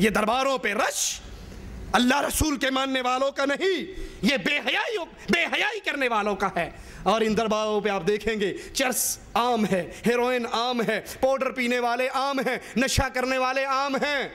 یہ درباروں پہ رش اللہ رسول کے ماننے والوں کا نہیں، یہ بے حیائی کرنے والوں کا ہے۔ اور ان درباروں پہ آپ دیکھیں گے چرس عام ہے، ہیروئن عام ہے، پاؤڈر پینے والے عام ہیں، نشہ کرنے والے عام ہیں۔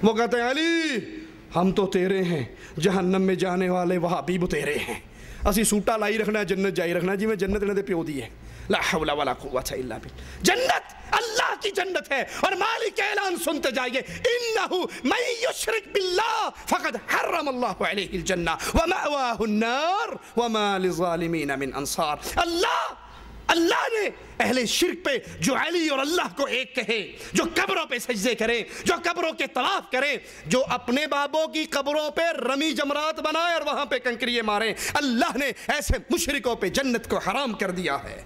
وہ کہتے ہیں علی ہم تو تیرے ہیں، جہنم میں جانے والے وہابی بھی تیرے ہیں، اسی سوٹا لائی رکھنا ہے، جنت جائی رکھنا ہے، جی میں جنت نے دے پیو دی ہے۔ لا حول ولا قوت الا باللہ۔ جنت اللہ کی جنت ہے، اور مالک اعلان سنتے جائیے، انہو من یشرک باللہ فقد حرم اللہ علیہ الجنہ ومأواہ النار وما للظالمین من انصار۔ اللہ نے اہل شرک پہ جو علی اور اللہ کو ایک کہے، جو قبروں پہ سجدے کرے، جو قبروں کے طواف کرے، جو اپنے بابوں کی قبروں پہ رمی جمرات بنائے اور وہاں پہ کنکریے مارے، اللہ نے ایسے مشرکوں پہ جنت کو حرام کر دیا ہے۔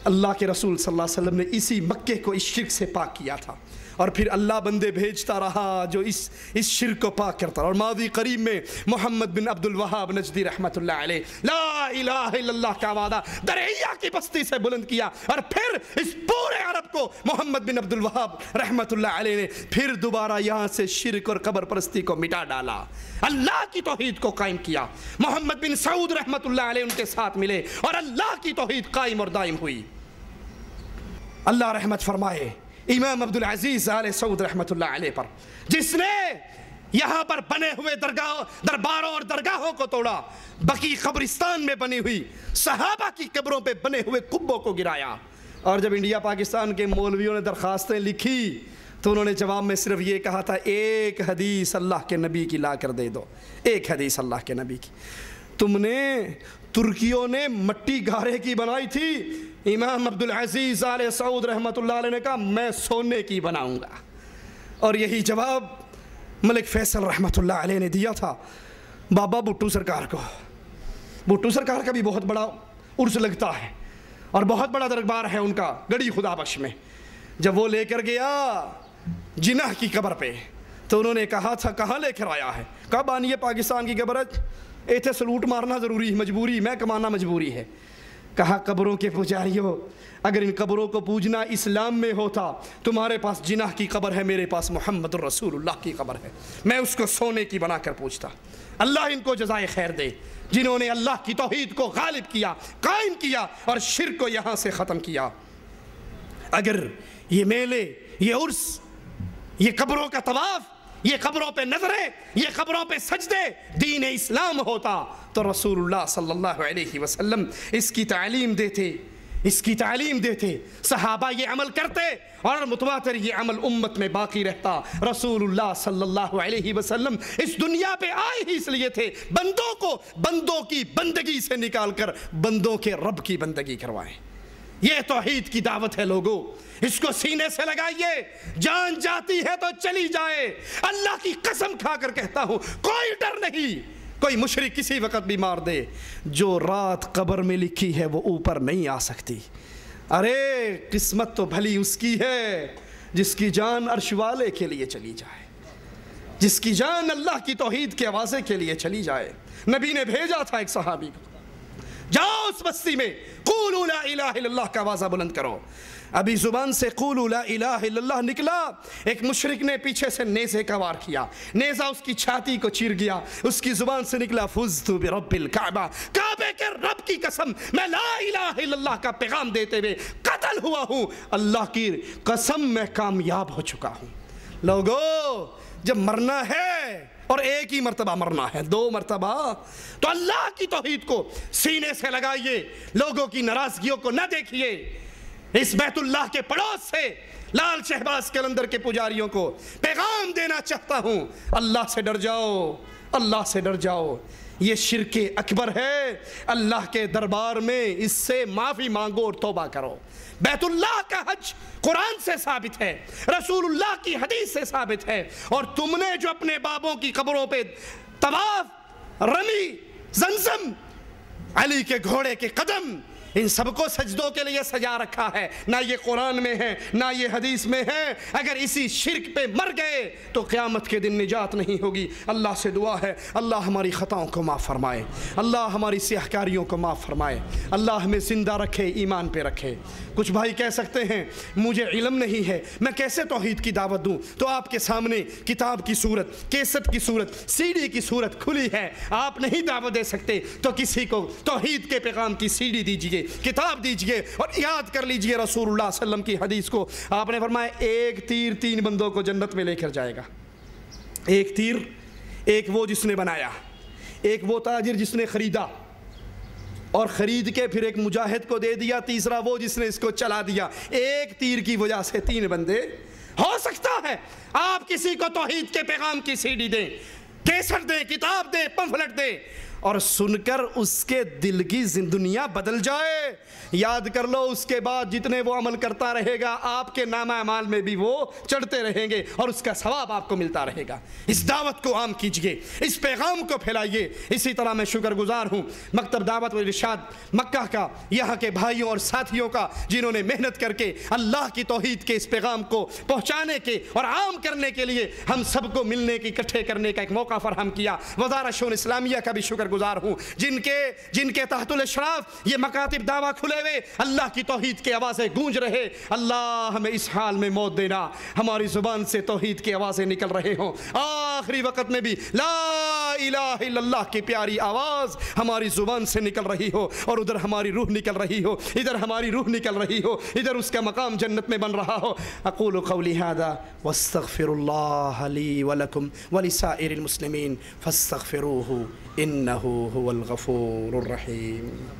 اللہ کے رسول صلی اللہ علیہ وسلم نے اسی مکے کو اس شرک سے پاک کیا تھا، اور پھر اللہ بندے بھیجتا رہا جو اس شرک کو پاک کرتا رہا۔ اور ماضی قریب میں محمد بن عبد الوہاب نجدی رحمت اللہ علیہ لا الہ الا اللہ کا وعدہ درعیہ کی بستی سے بلند کیا، اور پھر اس پورے عرب کو محمد بن عبد الوہاب رحمت اللہ علیہ نے پھر دوبارہ یہاں سے شرک اور قبر پرستی کو مٹا ڈالا، اللہ کی توحید کو قائم کیا۔ محمد بن سعود رحمت اللہ علیہ ان کے ساتھ ملے اور اللہ کی توحید قائم اور دائم ہوئی۔ اللہ رحمت فرمائے امام عبدالعزیز آل سعود رحمت اللہ علیہ پر، جس نے یہاں پر بنے ہوئے درباروں اور درگاہوں کو توڑا، بقی قبرستان میں بنی ہوئی صحابہ کی قبروں پہ بنے ہوئے قبوں کو گرایا۔ اور جب انڈیا پاکستان کے مولویوں نے درخواستیں لکھی تو انہوں نے جواب میں صرف یہ کہا تھا ایک حدیث اللہ کے نبی کی لا کر دے دو، ایک حدیث اللہ کے نبی کی۔ تم نے ترکیوں نے مٹی گارے کی بنائی تھی، امام عبدالعزیز آل سعود رحمت اللہ علیہ نے کہا میں سونے کی بناؤں گا۔ اور یہی جواب ملک فیصل رحمت اللہ علیہ نے دیا تھا بابا بھٹو سرکار کو۔ بھٹو سرکار کا بھی بہت بڑا عرس لگتا ہے، اور بہت بڑا دربار ہے ان کا گڑی خدا بخش میں. جب وہ لے کر گیا جناح کی قبر پہ تو انہوں نے کہا تھا کہاں لے کر آیا ہے؟ کہا بانی پاکستان کی قبر ہے، ایتھے سلوٹ مارنا ضروری مجبوری، میں کمانا مجبوری ہے. کہا قبروں کے پجاریوں، اگر ان قبروں کو پوجنا اسلام میں ہوتا، تمہارے پاس جناح کی قبر ہے، میرے پاس محمد الرسول اللہ کی قبر ہے، میں اس کو سونے کی بنا کر پوجتا. اللہ ان کو جزائے خیر دے جنہوں نے اللہ کی توحید کو غالب کیا، قائم کیا اور شرک کو یہاں سے ختم کیا. اگر یہ میلے، یہ عرس، یہ قبروں کا طواف، یہ قبروں پہ نظریں، یہ قبروں پہ سجدے دین اسلام ہوتا تو رسول اللہ صلی اللہ علیہ وسلم اس کی تعلیم دیتے، صحابہ یہ عمل کرتے اور متواتر یہ عمل امت میں باقی رہتا. رسول اللہ صلی اللہ علیہ وسلم اس دنیا پہ آئے ہی اس لیے تھے بندوں کو بندوں کی بندگی سے نکال کر بندوں کے رب کی بندگی کروائیں. یہ توحید کی دعوت ہے لوگوں، اس کو سینے سے لگائیے. جان جاتی ہے تو چلی جائے، اللہ کی قسم کھا کر کہتا ہوں کوئی ڈر نہیں. کوئی مشرک کسی وقت بھی مار دے، جو رات قبر میں لکھی ہے وہ اوپر نہیں آ سکتی. ارے قسمت تو بھلی اس کی ہے جس کی جان عرش والے کے لیے چلی جائے، جس کی جان اللہ کی توحید کے آوازے کے لیے چلی جائے. نبی نے بھیجا تھا ایک صحابی کو، جاؤ اس بستی میں قولوا لا الہ الا اللہ کا آوازہ بلند کرو. ابھی زبان سے قولوا لا الہ الا اللہ نکلا، ایک مشرک نے پیچھے سے نیزے کا وار کیا، نیزہ اس کی چھاتی کو چیر گیا. اس کی زبان سے نکلا فزت برب الکعبہ، کعبے کے رب کی قسم میں لا الہ الا اللہ کا پیغام دیتے ہوئے قتل ہوا ہوں، اللہ کی قسم میں کامیاب ہو چکا ہوں. لوگوں جب مرنا ہے اور ایک ہی مرتبہ مرنا ہے، 2 مرتبہ، تو اللہ کی توحید کو سینے سے لگائیے، لوگوں کی ناراضگیوں کو نہ دیکھیے. اس بیت اللہ کے پڑوس سے لال شہباز قلندر کے پجاریوں کو پیغام دینا چاہتا ہوں، اللہ سے ڈر جاؤ، اللہ سے ڈر جاؤ. یہ شرک اکبر ہے، اللہ کے دربار میں اس سے معافی مانگو اور توبہ کرو. بیت اللہ کا حج قرآن سے ثابت ہے، رسول اللہ کی حدیث سے ثابت ہے. اور تم نے جو اپنے بابوں کی قبروں پہ طواف، رمی، زمزم، علی کے گھوڑے کے قدم، ان سب کو سجدوں کے لیے سجا رکھا ہے، نہ یہ قرآن میں ہے نہ یہ حدیث میں ہے. اگر اسی شرک پہ مر گئے تو قیامت کے دن نجات نہیں ہوگی. اللہ سے دعا ہے اللہ ہماری خطاؤں کو معاف فرمائے، اللہ ہماری سیاہکاریوں کو معاف فرمائے، اللہ ہمیں زندہ رکھے، ایمان پہ رکھے. کچھ بھائی کہہ سکتے ہیں مجھے علم نہیں ہے، میں کیسے توحید کی دعوت دوں؟ تو آپ کے سامنے کتاب کی صورت، کیسٹ کی صورت، سی ڈی کی صورت کھلی ہے. آپ نہیں دعوت دے سکتے تو کسی کو توحید کے پیغام کی سی ڈی دیجئے، کتاب دیجئے اور یاد کر لیجئے رسول اللہ صلی اللہ علیہ وسلم کی حدیث کو. آپ نے فرمایا ایک تیر 3 بندوں کو جنت میں لے کر جائے گا. ایک تیر، ایک وہ جس نے بنایا، ایک وہ تاجر جس نے خریدا اور خرید کے پھر ایک مجاہد کو دے دیا، تیسرا وہ جس نے اس کو چلا دیا. ایک تیر کی وجہ سے 3 بندے. ہو سکتا ہے آپ کسی کو توحید کے پیغام کی سی ڈی دیں، کیسٹ دیں، کتاب دیں، پمفلٹ دیں اور سن کر اس کے دل کی دنیا بدل جائے. یاد کر لو اس کے بعد جتنے وہ عمل کرتا رہے گا آپ کے نامہ اعمال میں بھی وہ چڑھتے رہیں گے اور اس کا ثواب آپ کو ملتا رہے گا. اس دعوت کو عام کیجئے، اس پیغام کو پھیلائیے. اسی طرح میں شکر گزار ہوں مکتب دعوت و ارشاد مکہ کا، یہاں کے بھائیوں اور ساتھیوں کا جنہوں نے محنت کر کے اللہ کی توحید کے اس پیغام کو پہنچانے کے اور عام کرنے کے لیے ہم سب کو ملنے کی، اکٹھے کرنے کا ایک موقع فراہم کیا. وزارت شؤون اسلامیہ کا بھی شکر گزار ہوں جن کے تحت الاشراف یہ مکاتب دعویٰ کھلے ہوئے اللہ کی توحید کے آوازیں گونج رہے. اللہ ہمیں اس حال میں موت دینا ہماری زبان سے توحید کی آوازیں نکل رہے ہوں، آخری وقت میں بھی لا الہ الا اللہ کی پیاری آواز ہماری زبان سے نکل رہی ہو اور ادھر ہماری روح نکل رہی ہو، ادھر ہماری روح نکل رہی ہو، ادھر اس کا مقام جنت میں بن رہا ہو. اقول قولی ھذا واستغفر اللہ لی ولکم ولسائر المسلمین فاستغفروہ انہ هو الغفور الرحیم.